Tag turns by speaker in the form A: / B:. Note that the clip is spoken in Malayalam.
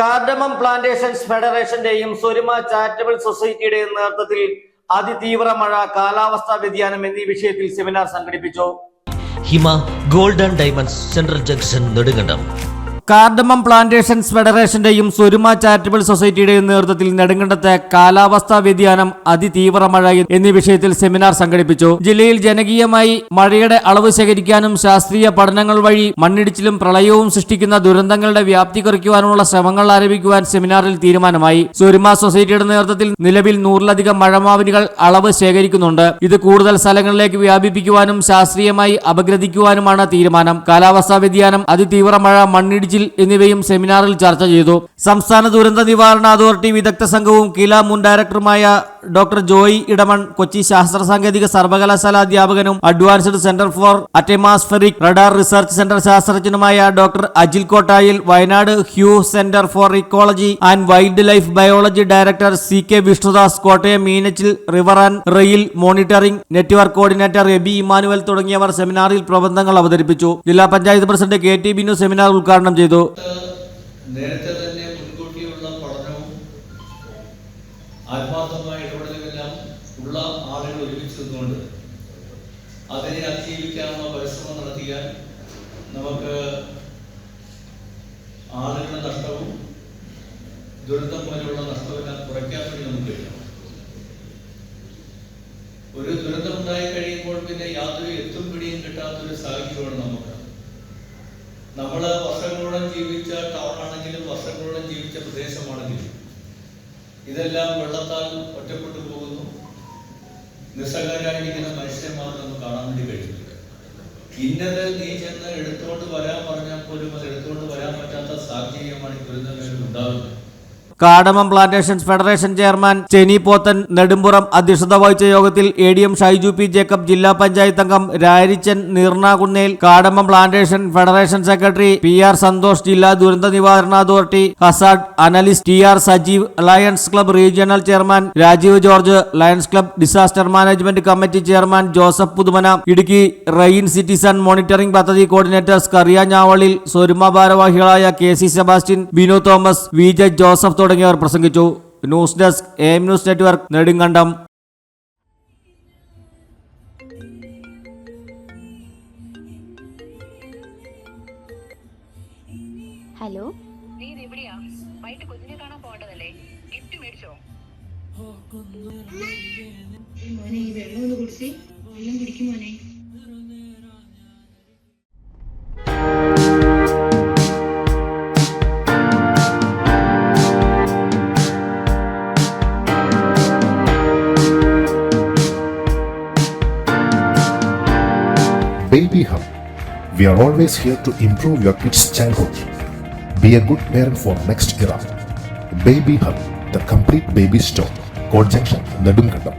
A: കാർഡമം പ്ലാന്റേഷൻസ് ഫെഡറേഷന്റെയും സ്വരുമ ചാരിറ്റബിൾ സൊസൈറ്റിയുടെയും നേതൃത്വത്തിൽ അതിതീവ്ര മഴ, കാലാവസ്ഥാ വ്യതിയാനം എന്നീ വിഷയത്തിൽ സെമിനാർ സംഘടിപ്പിച്ചു.
B: Hima gold and diamonds central junction Nedumkandam.
A: Cardamom plantations ഫെഡറേഷന്റെയും സ്വരുമ ചാരിറ്റബിൾ സൊസൈറ്റിയുടെയും നേതൃത്വത്തിൽ നെടുങ്കണ്ടത്ത് കാലാവസ്ഥാ വ്യതിയാനം, അതിതീവ്ര മഴ എന്നീ വിഷയത്തിൽ സെമിനാർ സംഘടിപ്പിച്ചു. ജില്ലയിൽ ജനകീയമായി മഴയുടെ അളവ് ശേഖരിക്കാനും ശാസ്ത്രീയ പഠനങ്ങൾ വഴി മണ്ണിടിച്ചിലും പ്രളയവും സൃഷ്ടിക്കുന്ന ദുരന്തങ്ങളുടെ വ്യാപ്തി കുറയ്ക്കുവാനുള്ള ശ്രമങ്ങൾ ആരംഭിക്കുവാൻ സെമിനാറിൽ തീരുമാനമായി. സ്വരുമ സൊസൈറ്റിയുടെ നേതൃത്വത്തിൽ നിലവിൽ 100-ലധികം മഴമാവിനികൾ അളവ് ശേഖരിക്കുന്നുണ്ട്. ഇത് കൂടുതൽ സ്ഥലങ്ങളിലേക്ക് വ്യാപിപ്പിക്കുവാനും ശാസ്ത്രീയമായി അപഗ്രഥിക്കുവാനുമാണ് തീരുമാനം. കാലാവസ്ഥാ വ്യതിയാനം, അതിതീവ്ര മഴ, മണ്ണിടിച്ചിൽ എന്നിവയും സെമിനാറിൽ ചർച്ച ചെയ്തു. സംസ്ഥാന ദുരന്ത നിവാരണ അതോറിറ്റി വിദഗ്ധ സംഘവും കില മുൻ ഡയറക്ടറുമായ ഡോക്ടർ ജോയി ഇടമൺ, കൊച്ചി ശാസ്ത്ര സാങ്കേതിക സർവകലാശാല അധ്യാപകനും advanced centre for atmospheric radar research centre ശാസ്ത്രജ്ഞനുമായ doctor Ajil Kottayil, Wayanad Hume centre for ecology and wildlife biology director CK Vishnudas, Kottayam Meenachil river and rain monitoring network coordinator Eby Emmanuel തുടങ്ങിയവർ സെമിനാറിൽ പ്രബന്ധങ്ങൾ അവതരിപ്പിച്ചു. ജില്ലാ panchayat president KT Binu seminar ഉദ്ഘാടനം ചെയ്തു.
C: നേരത്തെ തന്നെ മുൻകൂട്ടിയുള്ള പഠനവും ആത്മാർത്ഥമായ ഇടപെടലുമെല്ലാം ഉള്ള ആളുകൾ ഒരുമിച്ച് നിന്നുകൊണ്ട് അതിനെ അതിജീവിക്കാനുള്ള പരിശ്രമം നടത്തിയാൽ നമുക്ക് ആളുകളുടെ നഷ്ടവും ദുരന്തം പോലെയുള്ള നഷ്ടമെല്ലാം കുറയ്ക്കാൻ വേണ്ടി നമുക്ക് കഴിയും. ഒരു ദുരന്തം ഉണ്ടായി കഴിയുമ്പോൾ പിന്നെ യാതൊരു എത്തും പിടിയും കിട്ടാത്തൊരു സാഹചര്യമാണ് നമുക്ക്. നമ്മൾ വർഷങ്ങളോളം ജീവിച്ച ടൗൺ ആണെങ്കിലും വർഷങ്ങളോളം ജീവിച്ച പ്രദേശമാണെങ്കിലും ഇതെല്ലാം വെള്ളത്താൽ ഒറ്റപ്പെട്ടു പോകുന്നു. നിസ്സഹായരായിരിക്കുന്ന മനുഷ്യന്മാർ നമുക്ക് കാണാൻ വേണ്ടി കഴിയുന്നുണ്ട്. ഇന്നത് നീ ചെന്ന് എടുത്തുകൊണ്ട് വരാൻ പറഞ്ഞാൽ പോലും അത് എടുത്തുകൊണ്ട് വരാൻ പറ്റാത്ത സാഹചര്യമാണ് ഈ ദുരന്തങ്ങളിൽ ഉണ്ടാകുന്നത്.
A: Cardamom plantations federation chairman Cheni Pothan Nedumpuram അധ്യക്ഷത വഹിച്ച യോഗത്തിൽ ADM ഷൈജു P ജേക്കബ്, ജില്ലാ പഞ്ചായത്ത് അംഗം Rarichan Neernakunnel, cardamom plantation federation secretary PR Santhosh, ജില്ലാ ദുരന്ത നിവാരണ authority hazard analyst TR Sajeev, lions club regional chairman Rajeev George, lions club disaster management committee chairman Joseph Puthumana, Idukki rain citizen monitoring പദ്ധതി കോർഡിനേറ്റർ സ്കറിയ ഞാവളിൽ, സ്വരുമ ഭാരവാഹികളായ KC Sebastian, Binu Thomas, VJ Joseph തുടങ്ങിയവർ പ്രസംഗിച്ചു. News desk AM news network Nedumkandam.
D: Hello,
E: നീ എവിടെയാ? വൈകിട്ട് കുഞ്ഞിനെ കാണാൻ പോകേണ്ടതല്ലേ? ഗിഫ്റ്റ് മേടിച്ചോ?
D: മോനെ ഈ വെള്ളം ഒന്ന് കുടിച്ചേ. വെള്ളം കുടിക്കും മോനെ.
F: Baby Hub. We are always here to improve your kids' childhood. Be a good parent for next era. Baby Hub, the complete baby store. Code Junction, Nedumkandam.